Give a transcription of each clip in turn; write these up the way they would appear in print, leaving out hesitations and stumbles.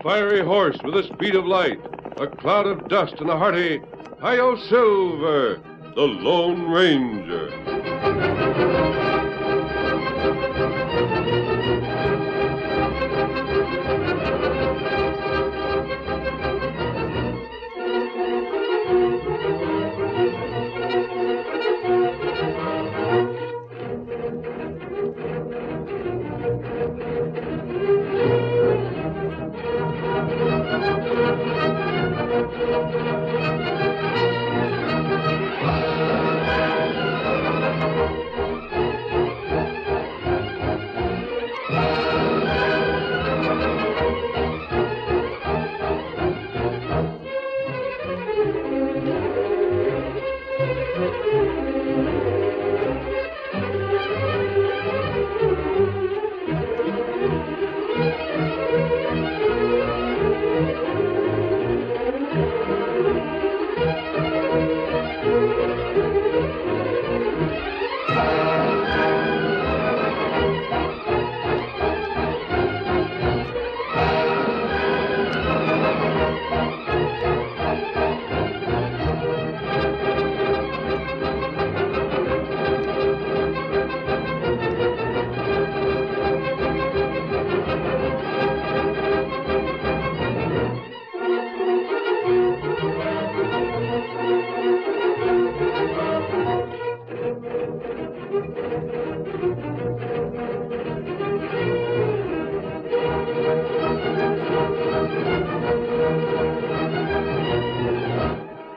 fiery horse with the speed of light, a cloud of dust, and a hearty Hi-Yo Silver, the Lone Ranger.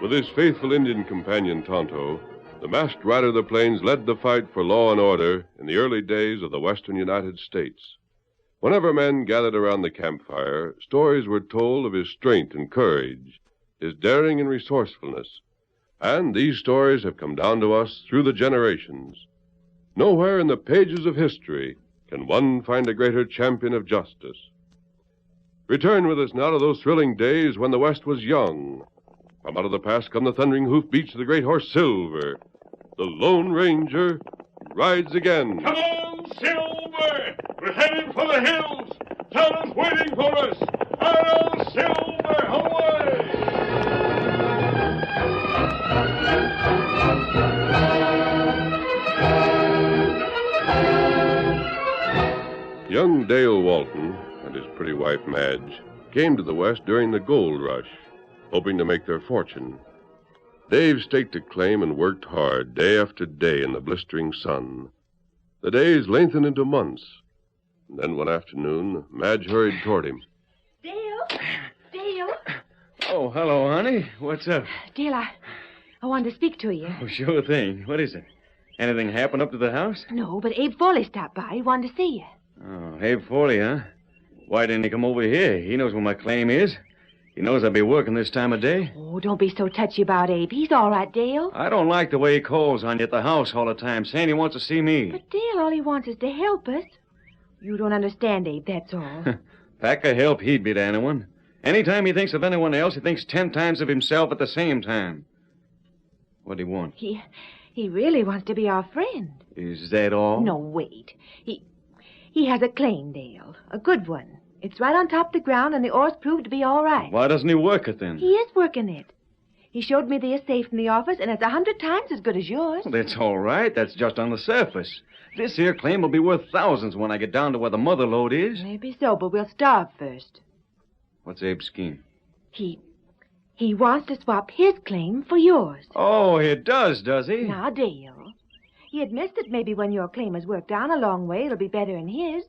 With his faithful Indian companion, Tonto, the masked rider of the plains led the fight for law and order in the early days of the western United States. Whenever men gathered around the campfire, stories were told of his strength and courage, his daring and resourcefulness. And these stories have come down to us through the generations. Nowhere in the pages of history can one find a greater champion of justice. Return with us now to those thrilling days when the West was young. From out of the past come the thundering hoofbeats of the great horse Silver. The Lone Ranger rides again. Come on, Silver! We're heading for the hills. Town is waiting for us. Hi-Yo Silver, away! Young Dale Walton and his pretty wife Madge came to the West during the gold rush, hoping to make their fortune. Dave staked a claim and worked hard day after day in the blistering sun. The days lengthened into months. And then one afternoon, Madge hurried toward him. Dale? Dale? Oh, hello, honey. What's up? Dale, I wanted to speak to you. Oh, sure thing. What is it? Anything happen up to the house? No, but Abe Foley stopped by. He wanted to see you. Oh, Abe Foley, huh? Why didn't he come over here? He knows where my claim is. He knows I'll be working this time of day. Oh, don't be so touchy about Abe. He's all right, Dale. I don't like the way he calls on you at the house all the time, saying he wants to see me. But, Dale, all he wants is to help us. You don't understand, Abe, that's all. Pack of help he'd be to anyone. Anytime he thinks of anyone else, he thinks 10 times of himself at the same time. What do he want? He really wants to be our friend. Is that all? No, wait. He has a claim, Dale. A good one. It's right on top of the ground, and the ores proved to be all right. Why doesn't he work it, then? He is working it. He showed me the safe in the office, and it's 100 times as good as yours. Well, that's all right. That's just on the surface. This here claim will be worth thousands when I get down to where the mother lode is. Maybe so, but we'll start first. What's Abe's scheme? He wants to swap his claim for yours. Oh, he does he? Now, Dale, he admits that maybe when your claim is worked down a long way, it'll be better than his.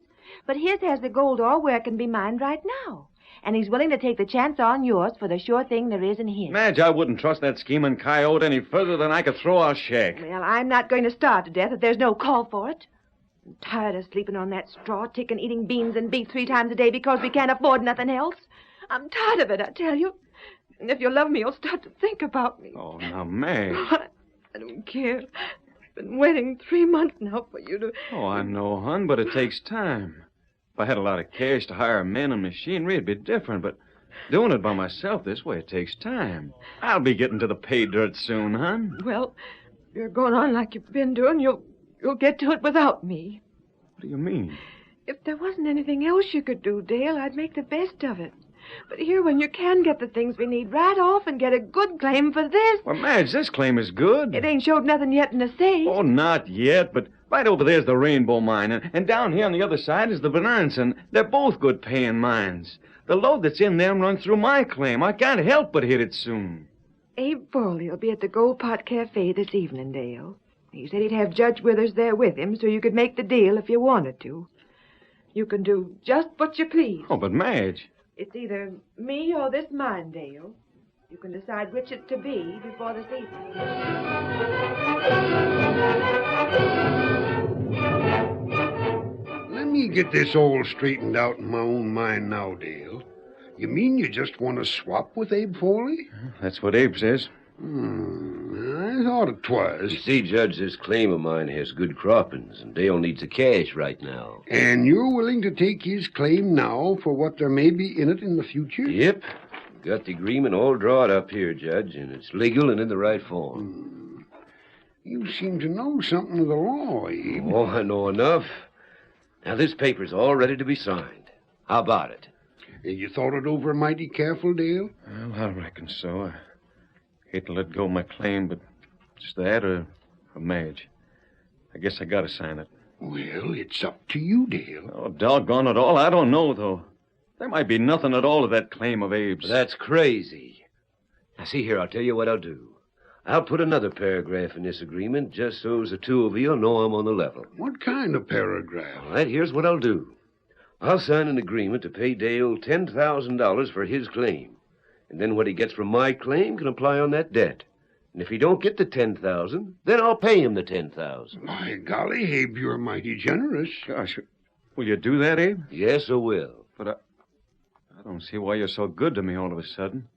But his has the gold ore where it can be mined right now. And he's willing to take the chance on yours for the sure thing there is in his. Madge, I wouldn't trust that scheming coyote any further than I could throw our shack. Well, I'm not going to starve to death if there's no call for it. I'm tired of sleeping on that straw tick and eating beans and beef 3 times a day because we can't afford nothing else. I'm tired of it, I tell you. And if you love me, you'll start to think about me. Oh, now, Madge. I don't care. I've been waiting 3 months now for you to... Oh, I know, hon, but it takes time. If I had a lot of cash to hire men and machinery, it'd be different, but doing it by myself this way, it takes time. I'll be getting to the pay dirt soon, hon. Well, if you're going on like you've been doing, you'll get to it without me. What do you mean? If there wasn't anything else you could do, Dale, I'd make the best of it. But here, when you can get the things we need right off and get a good claim for this. Well, Madge, this claim is good. It ain't showed nothing yet in the safe. Oh, not yet, but right over there's the Rainbow Mine, and down here on the other side is the Bonanza. They're both good paying mines. The load that's in them runs through my claim. I can't help but hit it soon. Abe Foley will be at the Gold Pot Cafe this evening, Dale. He said he'd have Judge Withers there with him so you could make the deal if you wanted to. You can do just what you please. Oh, but Madge. It's either me or this mine, Dale. You can decide which it's to be before this evening. Let me get this all straightened out in my own mind now, Dale. You mean you just want to swap with Abe Foley? That's what Abe says. I thought it was. You see, Judge, this claim of mine has good croppings, and Dale needs the cash right now. And you're willing to take his claim now for what there may be in it in the future? Yep. Got the agreement all drawn up here, Judge, and it's legal and in the right form. You seem to know something of the law, Abe. Oh, I know enough. Now, this paper's all ready to be signed. How about it? You thought it over mighty careful, Dale? Well, I reckon so. I hate to let go of my claim, but it's that or Madge. I guess I gotta sign it. Well, it's up to you, Dale. Oh, doggone it all. I don't know, though. There might be nothing at all to that claim of Abe's. That's crazy. Now, see here, I'll tell you what I'll do. I'll put another paragraph in this agreement just so as the two of you'll know I'm on the level. What kind of paragraph? All right, here's what I'll do. I'll sign an agreement to pay Dale $10,000 for his claim. And then what he gets from my claim can apply on that debt. And if he don't get the $10,000, then I'll pay him the $10,000. My golly, Abe, you're mighty generous. Gosh, will you do that, Abe? Yes, I will. But I don't see why you're so good to me all of a sudden.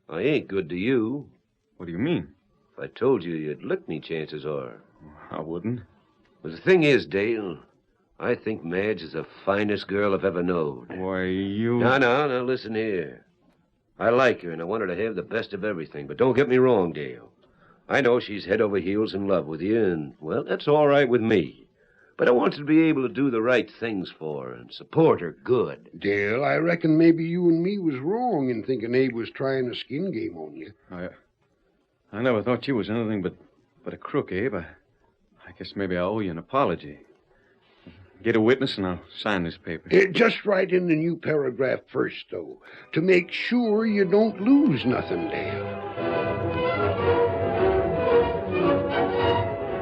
I ain't good to you. What do you mean? If I told you, you'd lick me, chances are. I wouldn't. But the thing is, Dale, I think Madge is the finest girl I've ever known. Why, you... Now, listen here. I like her, and I want her to have the best of everything. But don't get me wrong, Dale. I know she's head over heels in love with you, and, well, that's all right with me. But I want you to be able to do the right things for her and support her good. Dale, I reckon maybe you and me was wrong in thinking Abe was trying a skin game on you. I never thought you was anything but a crook, Abe. I guess maybe I owe you an apology. Get a witness and I'll sign this paper. Just write in the new paragraph first, though, to make sure you don't lose nothing, Dale.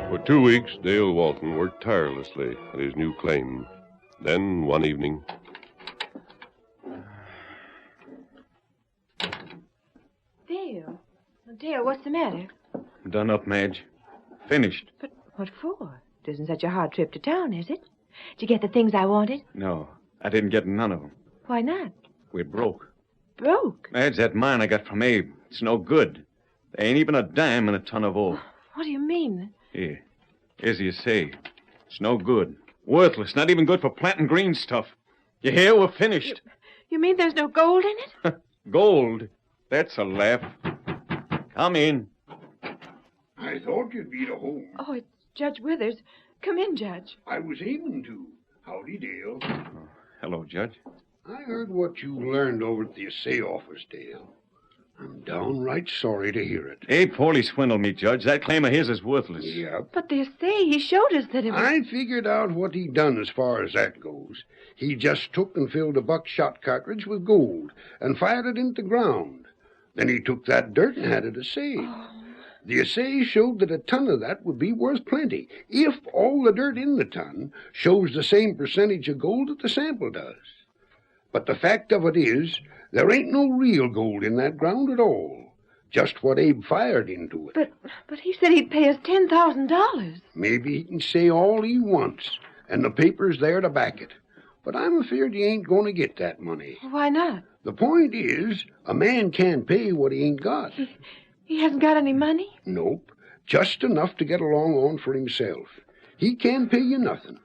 For 2 weeks, Dale Walton worked tirelessly at his new claim. Then, one evening... Dale, what's the matter? Done up, Madge. Finished. But what for? It isn't such a hard trip to town, is it? Did you get the things I wanted? No, I didn't get none of them. Why not? We're broke. Broke? Madge, that mine I got from Abe. It's no good. There ain't even a dime in a ton of ore. What do you mean? Here. As you say. It's no good. Worthless. Not even good for planting green stuff. You hear? We're finished. You mean there's no gold in it? Gold? That's a laugh. Come in. I thought you'd be at home. Oh, it's Judge Withers. Come in, Judge. I was aiming to. Howdy, Dale. Oh, hello, Judge. I heard what you learned over at the assay office, Dale. I'm downright sorry to hear it. Abe Foley swindled me, Judge. That claim of his is worthless. Yep. But they say he showed us that it was... I figured out what he done as far as that goes. He just took and filled a buckshot cartridge with gold and fired it into the ground. Then he took that dirt and had it assayed. Oh. The assay showed that a ton of that would be worth plenty, if all the dirt in the ton shows the same percentage of gold that the sample does. But the fact of it is, there ain't no real gold in that ground at all. Just what Abe fired into it. But he said he'd pay us $10,000. Maybe he can say all he wants, and the paper's there to back it. But I'm afraid he ain't going to get that money. Why not? The point is, a man can't pay what he ain't got. He hasn't got any money? Nope. Just enough to get along on for himself. He can't pay you nothing.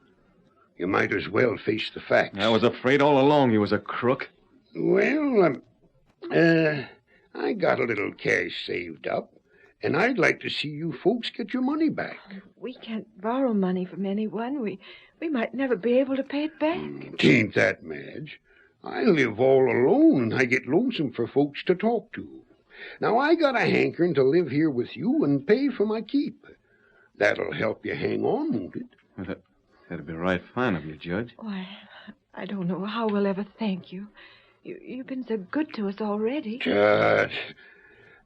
You might as well face the facts. I was afraid all along he was a crook. Well, I got a little cash saved up, and I'd like to see you folks get your money back. We can't borrow money from anyone. We might never be able to pay it back. Tain't that, Madge. I live all alone, and I get lonesome for folks to talk to. Now, I got a hankering to live here with you and pay for my keep. That'll help you hang on, won't it? Well, that'd be right fine of you, Judge. Why, I don't know how we'll ever thank you. You've been so good to us already. Tut.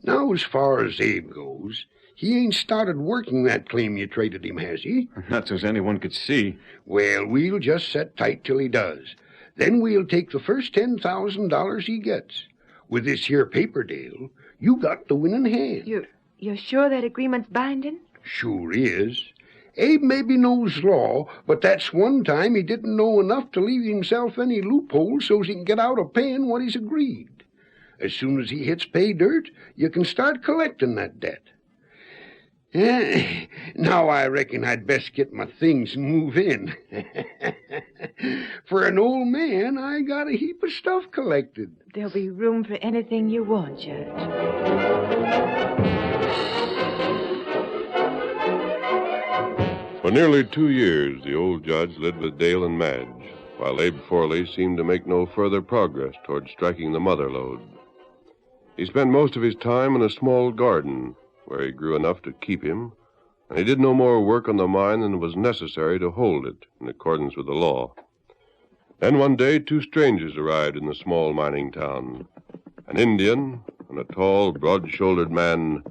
Now, as far as Abe goes, he ain't started working that claim you traded him, has he? Not so as anyone could see. Well, we'll just set tight till he does. Then we'll take the first $10,000 he gets. With this here paper deal, you got the winning hand. You're sure that agreement's binding? Sure is. Abe maybe knows law, but that's one time he didn't know enough to leave himself any loopholes so's he can get out of paying what he's agreed. As soon as he hits pay dirt, you can start collecting that debt. Now I reckon I'd best get my things and move in. For an old man, I got a heap of stuff collected. There'll be room for anything you want, Judge. For nearly 2 years, the old judge lived with Dale and Madge, while Abe Forley seemed to make no further progress toward striking the mother lode. He spent most of his time in a small garden, where he grew enough to keep him, and he did no more work on the mine than was necessary to hold it in accordance with the law. Then one day 2 strangers arrived in the small mining town, an Indian and a tall, broad-shouldered man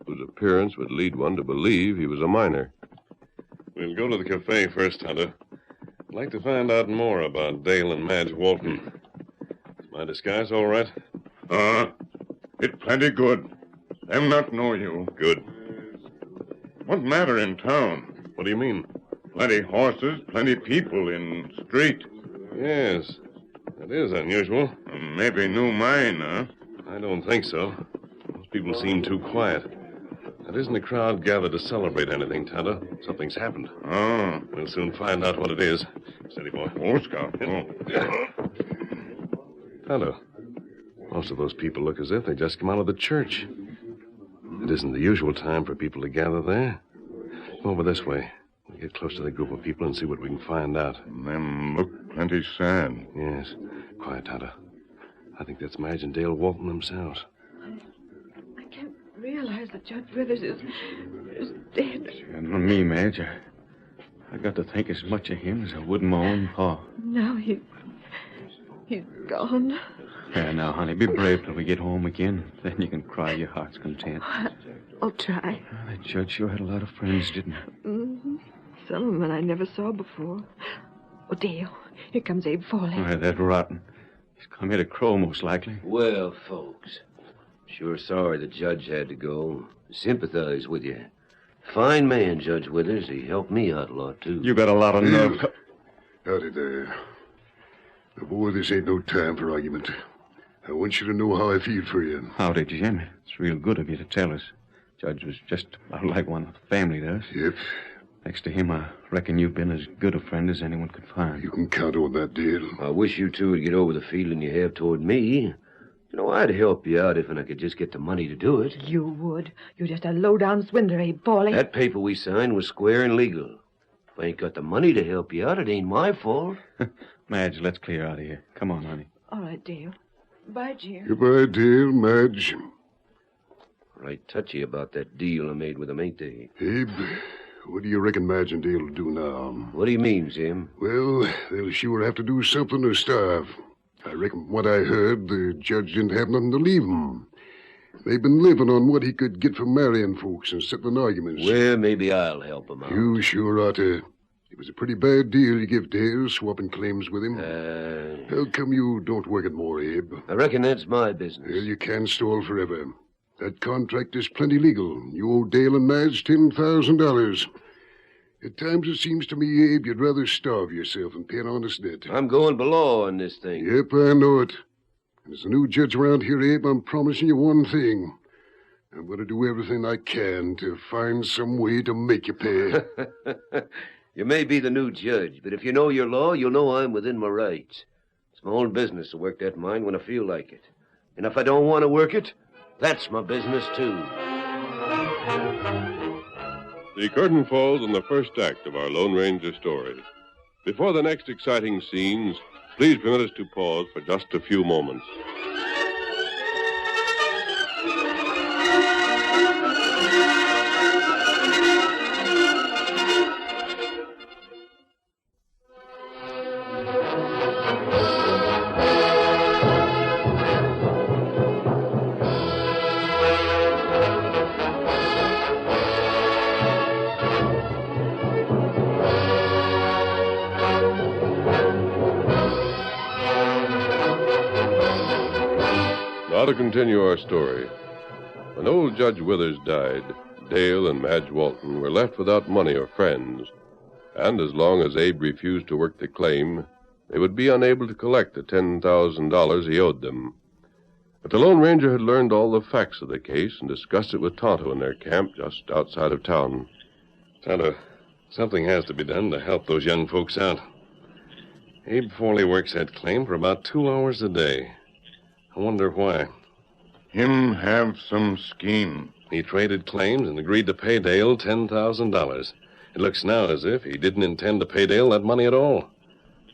whose appearance would lead one to believe he was a miner. We'll go to the cafe first, Tonto. I'd like to find out more about Dale and Madge Walton. Is my disguise all right? It plenty good. Them not know you. Good. What matter in town? What do you mean? Plenty horses, plenty people in street. Yes, that is unusual. Maybe new mine, huh? I don't think so. Most people seem too quiet. There isn't a crowd gathered to celebrate anything, Tonto. Something's happened. Oh. We'll soon find out what it is. Steady, boy. Oh, Scout. Oh. Tonto, most of those people look as if they just come out of the church. It isn't the usual time for people to gather there. Come over this way. We'll get close to the group of people and see what we can find out. Them look plenty sad. Yes. Quiet, Tonto. I think that's Madge and Dale Walton themselves. I can't realize that Judge Withers is dead. Not me, Madge. I got to think as much of him as I would my own pa. Now he's gone. Yeah, now, honey, be brave till we get home again. Then you can cry your heart's content. I'll try. That judge sure had a lot of friends, didn't he? Mm-hmm. Some of them I never saw before. Oh, Dale, here comes Abe Forley. Oh, that rotten. He's come here to crow, most likely. Well, folks, sure sorry the judge had to go. Sympathize with you. Fine man, Judge Withers. He helped me out a lot, too. You got a lot of nerve. Howdy there. Now, boy, this ain't no time for argument. I want you to know how I feel for you. Howdy, Jim. It's real good of you to tell us. Judge was just about like one of the family to us. Yep. Next to him, I reckon you've been as good a friend as anyone could find. You can count on that, Dale. I wish you two would get over the feeling you have toward me. You know, I'd help you out if I could just get the money to do it. You would. You're just a low-down swindler, Abe Forley. That paper we signed was square and legal. If I ain't got the money to help you out, it ain't my fault. Madge, let's clear out of here. Come on, honey. All right, Dale. Bye, Jim. Goodbye, Dale, Madge. Right touchy about that deal I made with them, ain't they? Abe, what do you reckon Madge and Dale will do now? What do you mean, Jim? Well, they'll sure have to do something to starve. I reckon from what I heard, the judge didn't have nothing to leave 'em. They've been living on what he could get from marrying folks and settling arguments. Well, maybe I'll help 'em out. You sure ought to. It was a pretty bad deal you give Dale, swapping claims with him. How come you don't work it more, Abe? I reckon that's my business. Well, you can't stall forever. That contract is plenty legal. You owe Dale and Madge $10,000. At times it seems to me, Abe, you'd rather starve yourself than pay an honest debt. I'm going below on this thing. Yep, I know it. And as a new judge around here, Abe, I'm promising you one thing. I'm going to do everything I can to find some way to make you pay. You may be the new judge, but if you know your law, you'll know I'm within my rights. It's my own business to work that mine when I feel like it. And if I don't want to work it, that's my business, too. The curtain falls on the first act of our Lone Ranger story. Before the next exciting scenes, Please permit us to pause for just a few moments. Now to continue our story. When old Judge Withers died, Dale and Madge Walton were left without money or friends, and as long as Abe refused to work the claim, they would be unable to collect the $10,000 he owed them. But the Lone Ranger had learned all the facts of the case and discussed it with Tonto in their camp just outside of town. Tonto, something has to be done to help those young folks out. Abe Forley works that claim for about 2 hours a day. I wonder why. Him have some scheme. He traded claims and agreed to pay Dale $10,000. It looks now as if he didn't intend to pay Dale that money at all.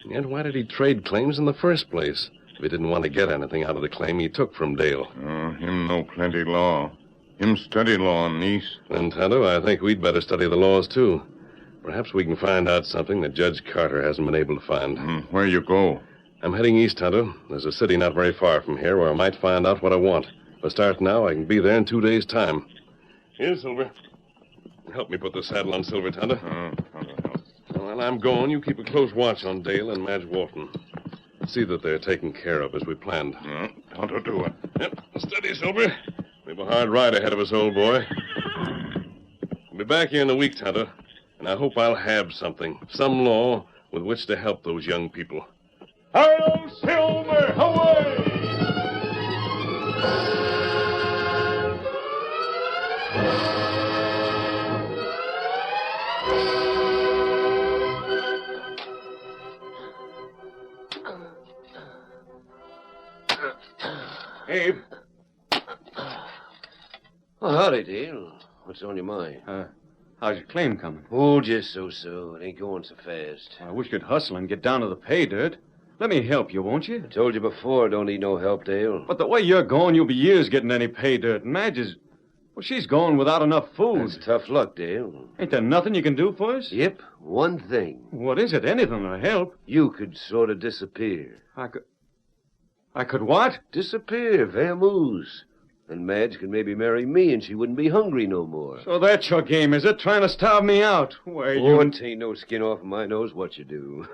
And yet, why did he trade claims in the first place if he didn't want to get anything out of the claim he took from Dale? Him know plenty law. Him study law, niece. Then, Tonto, I think we'd better study the laws, too. Perhaps we can find out something that Judge Carter hasn't been able to find. Where you go? I'm heading east, Tonto. There's a city not very far from here where I might find out what I want. If I start now, I can be there in 2 days' time. Here, Silver. Help me put the saddle on Silver, Tonto. While I'm going, you keep a close watch on Dale and Madge Walton. See that they're taken care of as we planned. Tonto do it. Yep. Steady, Silver. We have a hard ride ahead of us, old boy. I'll be back here in a week, Tonto, and I hope I'll have something, some law, with which to help those young people. Hello, Silver! Away! Abe. Oh, howdy, Dale. What's on your mind? How's your claim coming? Oh, just so-so. It ain't going so fast. I wish you'd hustle and get down to the pay dirt. Let me help you, won't you? I told you before, don't need no help, Dale. But the way you're going, you'll be years getting any pay dirt. And Madge is... Well, she's going without enough food. That's tough luck, Dale. Ain't there nothing you can do for us? Yep, one thing. What is it? Anything to help. You could sort of disappear. I could what? Disappear, vamoose. And Madge could maybe marry me, and she wouldn't be hungry no more. So that's your game, is it? Trying to starve me out? Why, Oh, it ain't no skin off of my nose what you do.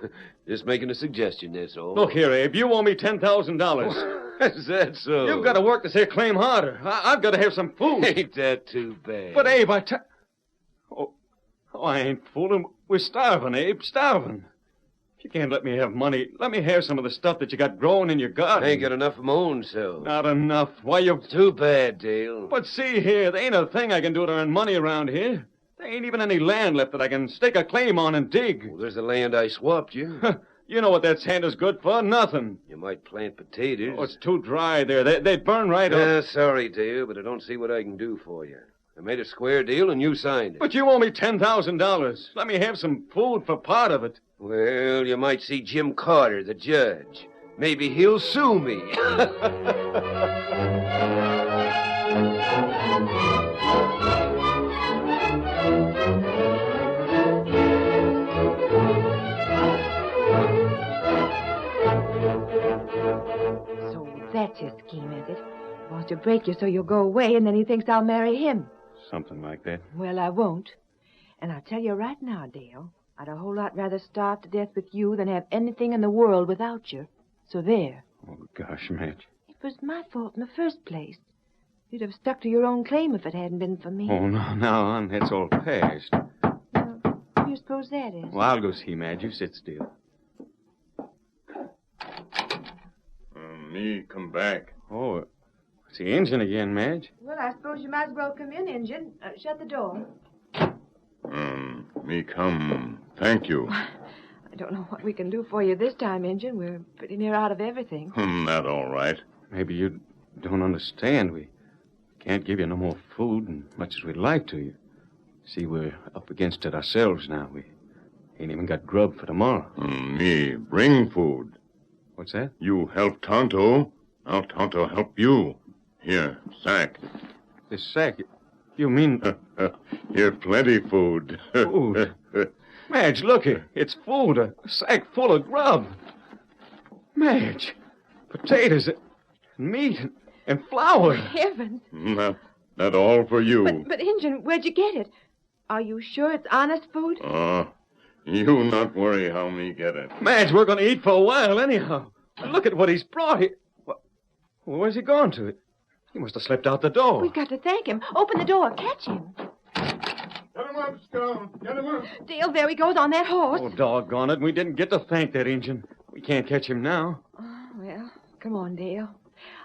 Just making a suggestion, that's all. Look here, Abe. You owe me $10,000. Is that so? You've got to work this here claim harder. I've got to have some food. Ain't that too bad? But, Abe, Oh, I ain't fooling. We're starving, Abe. Starving. You can't let me have money. Let me have some of the stuff that you got growing in your garden. I ain't got enough of my own self. Not enough. Why, you've... Too bad, Dale. But see here, there ain't a thing I can do to earn money around here. There ain't even any land left that I can stake a claim on and dig. Well, there's the land I swapped you. You know what that sand is good for? Nothing. You might plant potatoes. Oh, it's too dry there. They'd burn right up. Sorry, Dale, but I don't see what I can do for you. I made a square deal and you signed it. But you owe me $10,000. Let me have some food for part of it. Well, you might see Jim Carter, the judge. Maybe he'll sue me. So that's his scheme, is it? He wants to break you so you'll go away, and then he thinks I'll marry him. Something like that. Well, I won't. And I'll tell you right now, Dale, I'd a whole lot rather starve to death with you than have anything in the world without you. So there. Oh, gosh, Madge. It was my fault in the first place. You'd have stuck to your own claim if it hadn't been for me. Oh, no, now, that's all past. Well, what do you suppose that is? Well, I'll go see Madge. You sit still. Me come back. Oh, it's the engine again, Madge. Well, I suppose you might as well come in, Injun. Shut the door. Me come. Thank you. I don't know what we can do for you this time, Injun. We're pretty near out of everything. That all right. Maybe you don't understand. We can't give you no more food, and much as we'd like to. You see, we're up against it ourselves now. We ain't even got grub for tomorrow. Me bring food. What's that? You help Tonto. Now Tonto help you. Here, sack. This sack. You mean Here, plenty food. food? Madge, look here. It's food. A sack full of grub. Madge, potatoes and meat and flour. Heavens. Not all for you. But Injun, where'd you get it? Are you sure it's honest food? You not worry how me get it. Madge, we're going to eat for a while anyhow. Look at what he's brought here. Where's he gone to? He must have slipped out the door. We've got to thank him. Open the door. Catch him. Get him up, Scout. Get him up. Dale, there he goes on that horse. Oh, doggone it. We didn't get to thank that Injun. We can't catch him now. Oh, well, come on, Dale.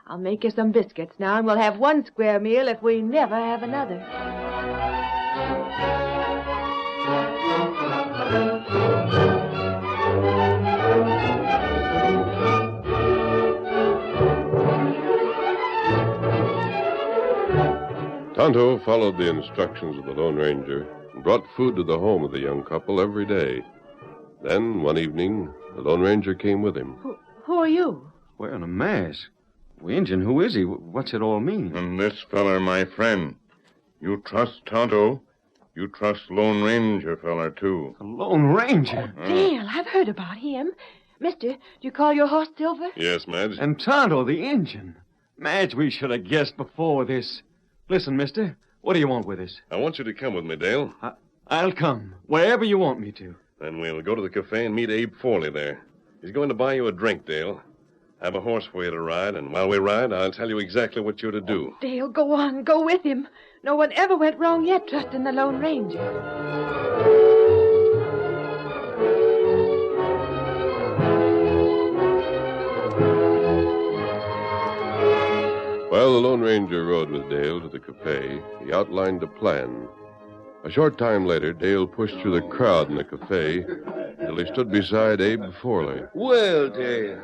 I'll make you some biscuits now, and we'll have one square meal if we never have another. Tonto followed the instructions of the Lone Ranger and brought food to the home of the young couple every day. Then, one evening, the Lone Ranger came with him. Who are you? Wearing a mask. Well, Injun, who is he? What's it all mean? And this feller, my friend. You trust Tonto. You trust Lone Ranger feller, too. A Lone Ranger? Dale, I've heard about him. Mister, do you call your horse Silver? Yes, Madge. And Tonto, the Injun. Madge, we should have guessed before this. Listen, mister, what do you want with us? I want you to come with me, Dale. I'll come, wherever you want me to. Then we'll go to the cafe and meet Abe Forley there. He's going to buy you a drink, Dale. I have a horse for you to ride, and while we ride, I'll tell you exactly what you're to do. Dale, go on. Go with him. No one ever went wrong yet trusting the Lone Ranger. While the Lone Ranger rode with Dale to the cafe, he outlined a plan. A short time later, Dale pushed through the crowd in the cafe until he stood beside Abe Forley. Well, Dale,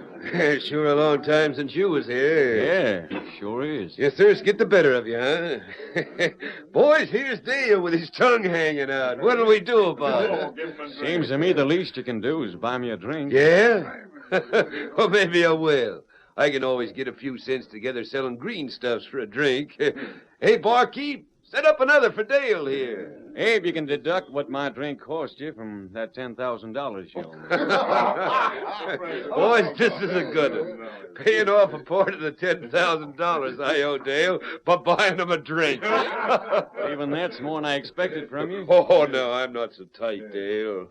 sure a long time since you was here. Yeah, sure is. Your thirst get the better of you, huh? Boys, here's Dale with his tongue hanging out. What'll we do about it? Seems to me the least you can do is buy me a drink. Yeah? Well, maybe I will. I can always get a few cents together selling green stuffs for a drink. Hey, barkeep, set up another for Dale here. Abe, you can deduct what my drink cost you from that $10,000 you owe me. Boys, this is a good one. Paying off a part of the $10,000 I owe Dale by buying him a drink. Even that's more than I expected from you. Oh, no, I'm not so tight, Dale.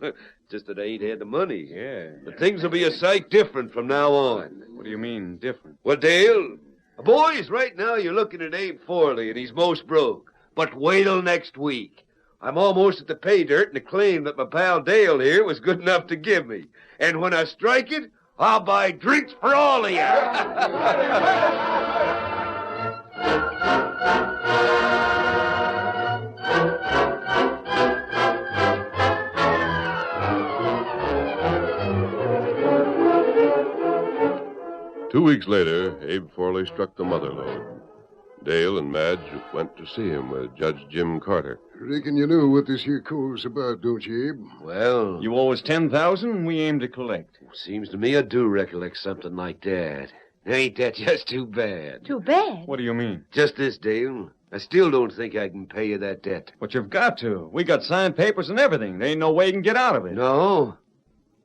Just that I ain't had the money. Yeah. But things will be a sight different from now on. What do you mean, different? Well, Dale, boys, right now you're looking at Abe Forley, and he's most broke. But wait till next week. I'm almost at the pay dirt and the claim that my pal Dale here was good enough to give me. And when I strike it, I'll buy drinks for all of you. Two weeks later, Abe Forley struck the mother lode. Dale and Madge went to see him with Judge Jim Carter. Reckon you know what this here coal's about, don't you, Abe? Well, You owe us $10,000, we aim to collect. seems to me I do recollect something like that. Ain't that just too bad? Too bad. What do you mean? Just this, Dale. I still don't think I can pay you that debt. But you've got to. We got signed papers and everything. There ain't no way you can get out of it. No?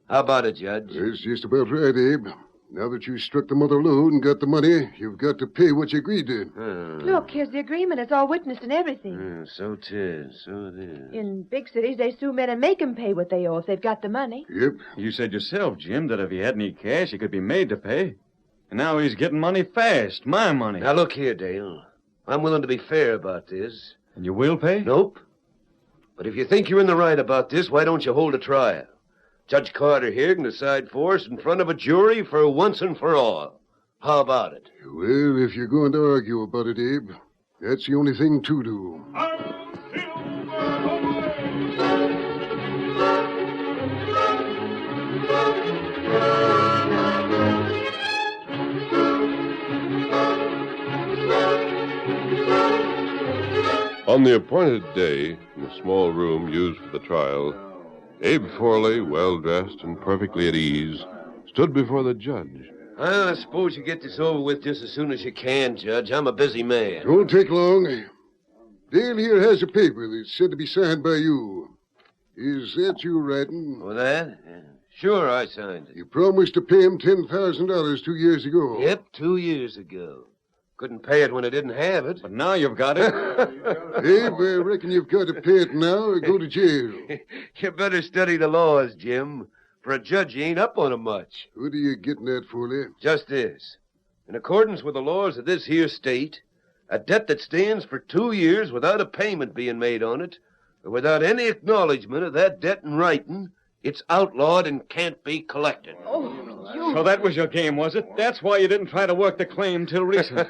How about it, Judge? That's just about right, Abe. Now that you struck the mother lode and got the money, you've got to pay what you agreed to. Look, here's the agreement. It's all witnessed and everything. So 'tis. So it is. In big cities, they sue men and make 'em pay what they owe if they've got the money. Yep. You said yourself, Jim, that if he had any cash, he could be made to pay. And now he's getting money fast. My money. Now, look here, Dale. I'm willing to be fair about this. And you will pay? Nope. But if you think you're in the right about this, why don't you hold a trial? Judge Carter here can decide for us in front of a jury for once and for all. How about it? Well, if you're going to argue about it, Abe, that's the only thing to do. On the appointed day, in the small room used for the trial, Abe Forley, well-dressed and perfectly at ease, stood before the judge. I suppose you get this over with just as soon as you can, Judge. I'm a busy man. Won't take long. Dale here has a paper that's said to be signed by you. Is that you writing? Oh, that? Yeah. Sure, I signed it. You promised to pay him $10,000 2 years ago. Yep, 2 years ago. Couldn't pay it when I didn't have it. But now you've got it. Abe, I reckon you've got to pay it now or go to jail. You better study the laws, Jim. For a judge, you ain't up on 'em much. What are you getting at, Foley? Just this. In accordance with the laws of this here state, a debt that stands for 2 years without a payment being made on it, or without any acknowledgement of that debt in writing, it's outlawed and can't be collected. So that was your game, was it? That's why you didn't try to work the claim till recent.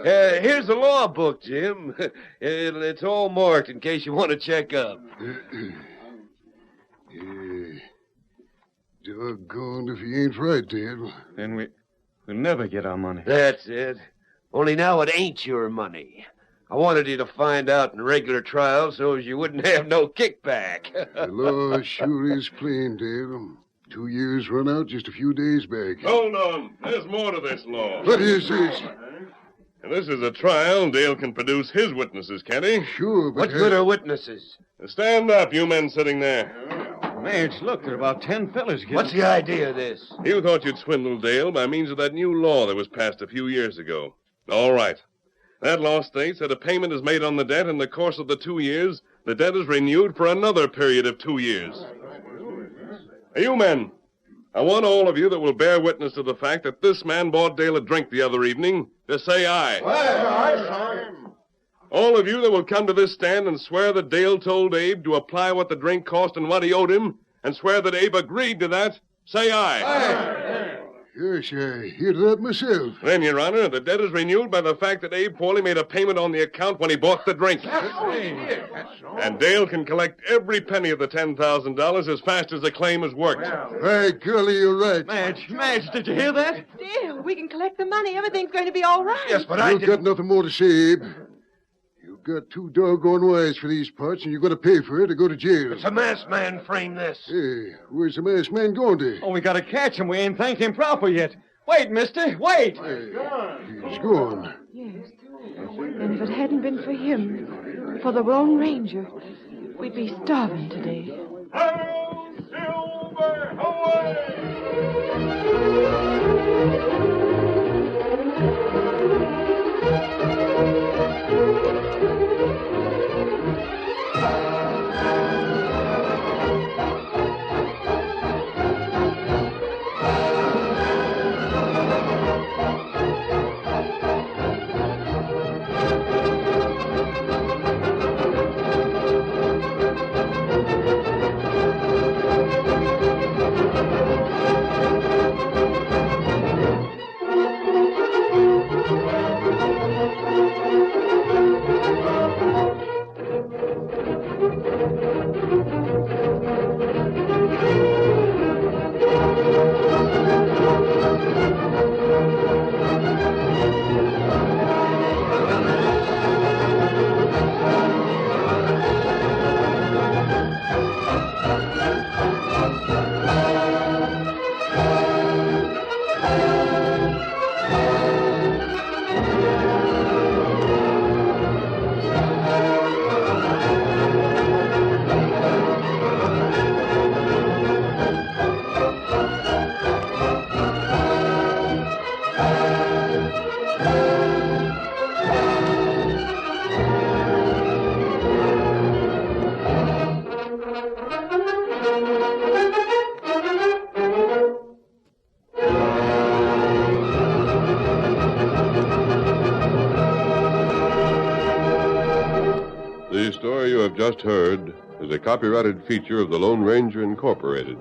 Here's the law book, Jim. It's all marked in case you want to check up. Doggone if he ain't right, Dale. Then we'll never get our money. That's it. Only now it ain't your money. I wanted you to find out in regular trial so as you wouldn't have no kickback. The law sure is plain, Dale. 2 years run out just a few days back. Hold on. There's more to this law. What is this? And this is a trial. Dale can produce his witnesses, can't he? Sure, but... What good are witnesses? Stand up, you men sitting there. Madge, look, there are about 10 fellas getting... What's the idea of this? You thought you'd swindle Dale by means of that new law that was passed a few years ago. All right. That law states that a payment is made on the debt in the course of the 2 years. The debt is renewed for another period of 2 years. Hey, you men, I want all of you that will bear witness to the fact that this man bought Dale a drink the other evening to say aye. All of you that will come to this stand and swear that Dale told Abe to apply what the drink cost and what he owed him, and swear that Abe agreed to that, say aye. Yes, I hear that myself. Then, Your Honor, the debt is renewed by the fact that Abe Pauly made a payment on the account when he bought the drink. And Dale can collect every penny of the $10,000 as fast as the claim is worked. By golly, you're right. Madge, did you hear that? Dale, we can collect the money. Everything's going to be all right. Yes, but You've got nothing more to say, Abe. You've got too doggone wise for these parts, and you're going to pay for it or go to jail. It's a masked man framed this. Hey, where's the masked man going to? Oh, we got to catch him. We ain't thanked him proper yet. Wait, mister, wait. He's gone. Yes. And if it hadn't been for him, for the Lone Ranger, we'd be starving today. Silver, away! The story you have just heard is a copyrighted feature of the Lone Ranger Incorporated.